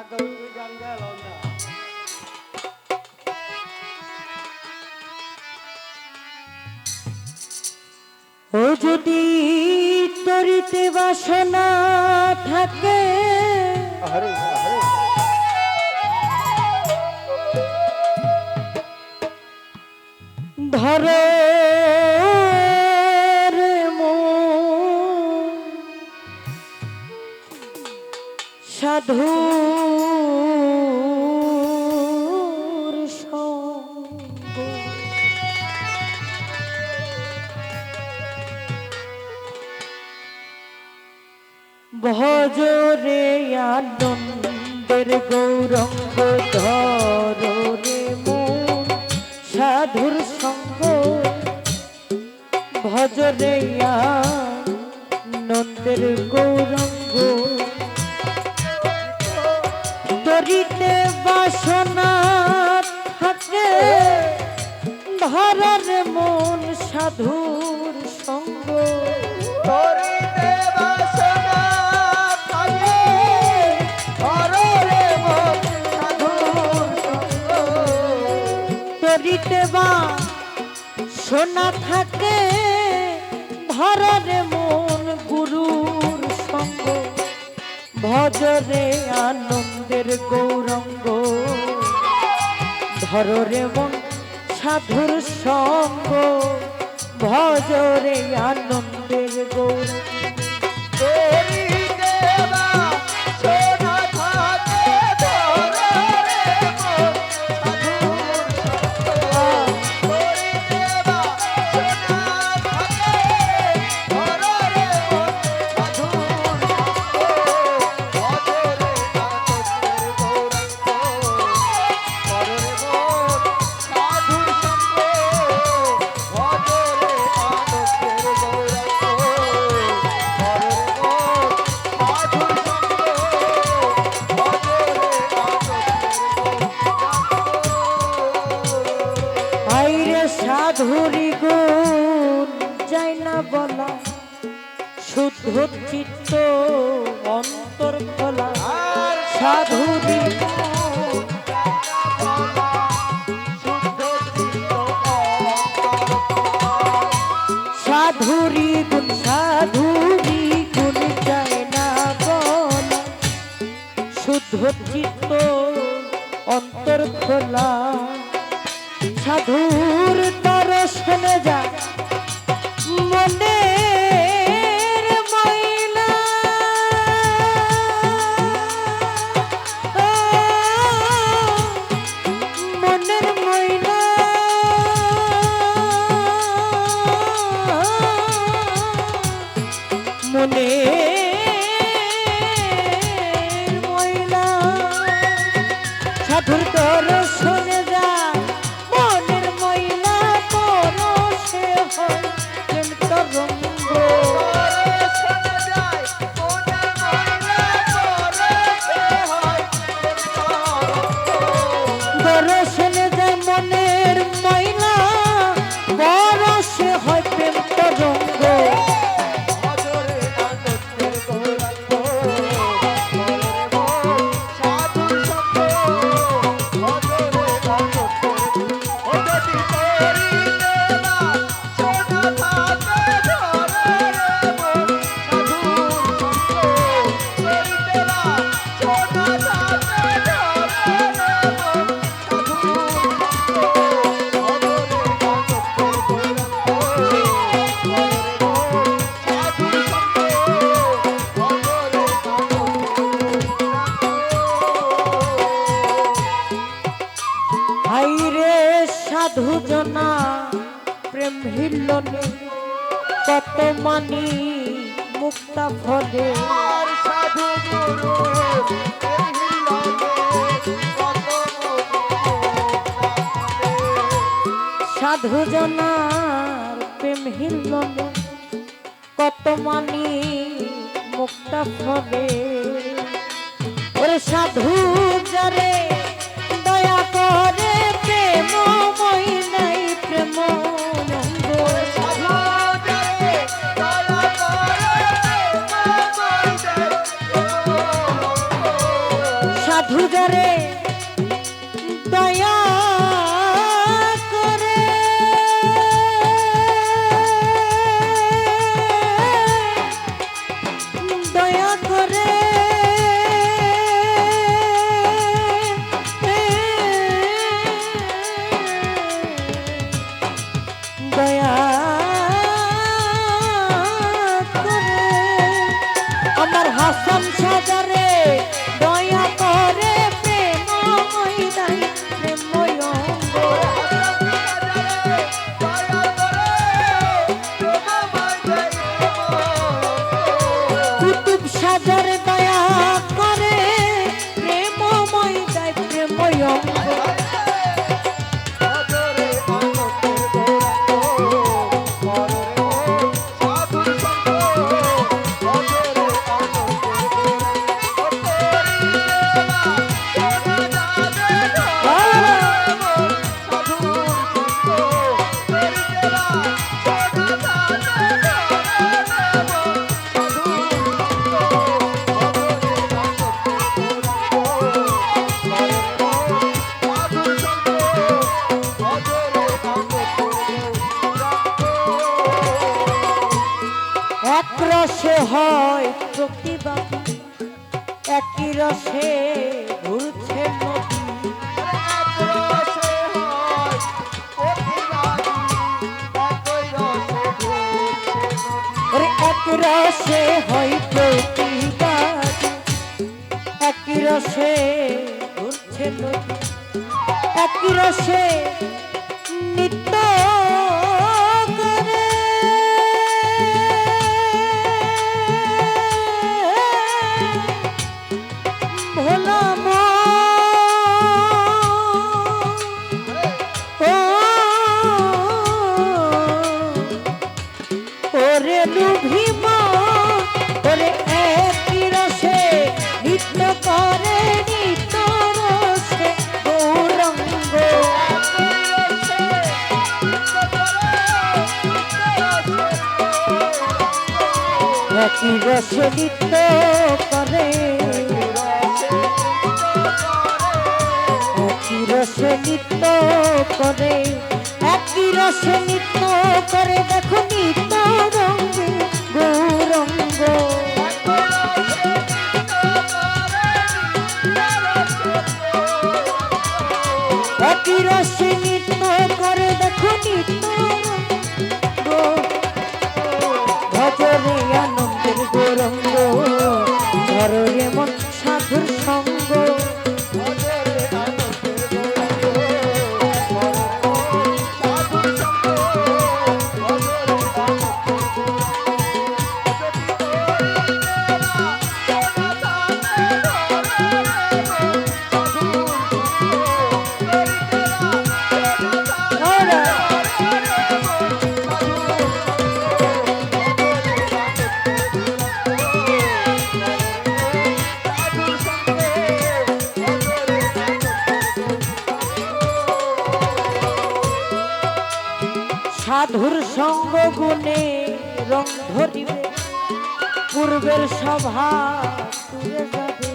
ও যদি তরিতে বাসনা থাকে ধরে রে মন সাধুর সঙ্গ ভজরে আনন্দের গৌরঙ্গ ধরো রে মন সাধুর সঙ্গ ভজরে আনন্দের গৌরঙ্গ তরিতে বাসনা থাকে ধরার মন সাধুর সঙ্গ তরিতে বাসনা থাকে ধরে মন সাধুর সঙ্গ তরিতে বাসনা থাকে ধরার মন গুরুর সঙ্গ ভজরে আনন্দের গৌরঙ্গ ধরে মন সাধুর সঙ্গ ভজরে আনন্দের গৌরঙ্গ তরিতে বাসনা থাকে ধরে মন সাধুর সঙ্গ তরিতে বাসনা থাকে ধরে মন সাধুর সঙ্গ ভজরে আনন্দের গৌরঙ্গ ধরে মন সাধুর সঙ্গ ভজরে আনন্দের গৌরঙ্গ আইরে সাধুরি গুণ যাই না বলা শুদ্ধ চিত্ত অন্তর খোলা সাধুরি সাধুরি গুণ যায় না বলা শুদ্ধ চিত্ত অন্তর খোলা সাধুর দর্শনে যা মনের ময়লা মনের ময়লা মনের ময়লা সাধুর দর্শনে যা মনের ময়লা পরশে হয় প্রেম তরঙ্গ দর্শনে যায় মনের ময়লা পরশে হয় প্রেম তরঙ্গ হাইরে সাধু জনা প্রেম হিল্লনে কত মানি মুক্তা ফলে সাধু গুরু সাধু জনার প্রেম হিল্লনে কত মানি মুক্তা ফলে ওরে সাধু যারে দয়া করে প্রেম মই নাই প্রেম নন্দ সাধু যারে দয়া করে দয়া করে দয়া করে আমার হাসান সাজারে দয়া করে প্রেমময় নাই প্রেমময় অঙ্গ কুতুব সাজারে দয়া করে প্রেমময় নাই প্রেমময় অঙ্গ এক রসে হয় প্রতিবাদী একই রসে ঘুরছে নদী ওরে এক রসে হয় প্রতিবাদী একই রসে ঘুরছে নদী একই রসে নিত্য করে ভোলা মা ওরে লুভিমা ওরে একই রসে নিত্য করে নিত্য রসে গৌরঙ্গ একই রসে নিত্য করে একই রসে নিত্য করে একই রসে নিত্য করে দেখো নিত্য রঙ্গে গৌরঙ্গ একই রসে নিত্য করে দেখো নিত্য রঙ্গ ভজরে আনন্দের গৌরঙ্গ ধরো এমন সাধুর সঙ্গ সাধুর সঙ্গ গুণে রং ধরিবে পূর্বের সভা তুলে যাবে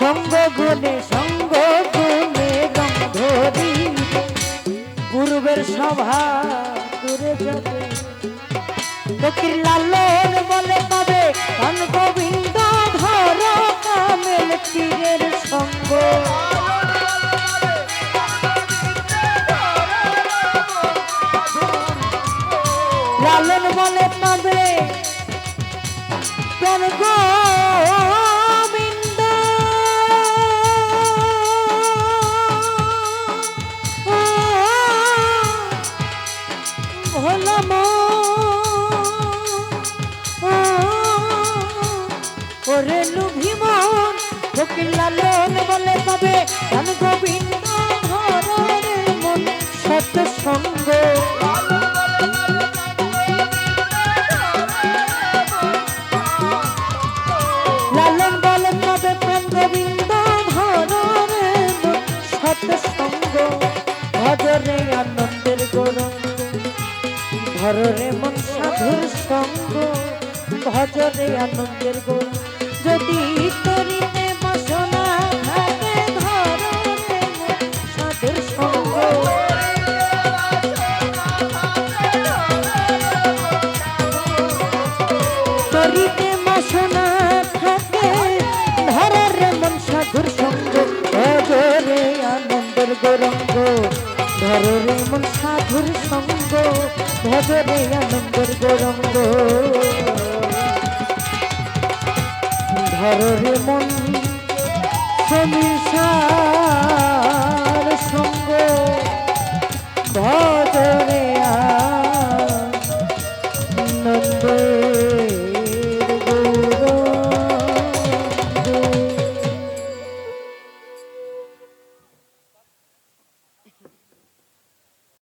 সঙ্গ গুণে রং ধরিবে পূর্বের সভা তুলে যাবে ফকির লালন বলে পাবে ধন গোবিন্দ ধর কামেল তীরের সঙ্গ লালন বলে পাবে ধন গোবিন্দ ভোলাম ওরে লুভিমন ফকির লালন বলে পাবে ধন গোবিন্দ ধরের মন সত সঙ্গ লালন বলে পাবে ধন গোবিন্দ ধরের মন সত সঙ্গ ভজরে আনন্দের গৌরঙ্গ ধরে মন সাধুর সঙ্গ ভজরে আনন্দের গোল যদি তরিতে বাসনা থাকে ধরে মন সাধুর সঙ্গ তরিতে বাসনা থাকে ধরে মন সাধুর সঙ্গ ভজরে আনন্দের গৌরঙ্গ ধরে মন সাধুর সঙ্গ ভজরে আনন্দের গৌরঙ্গ ধরে মন সমীর সার সঙ্গ ভজ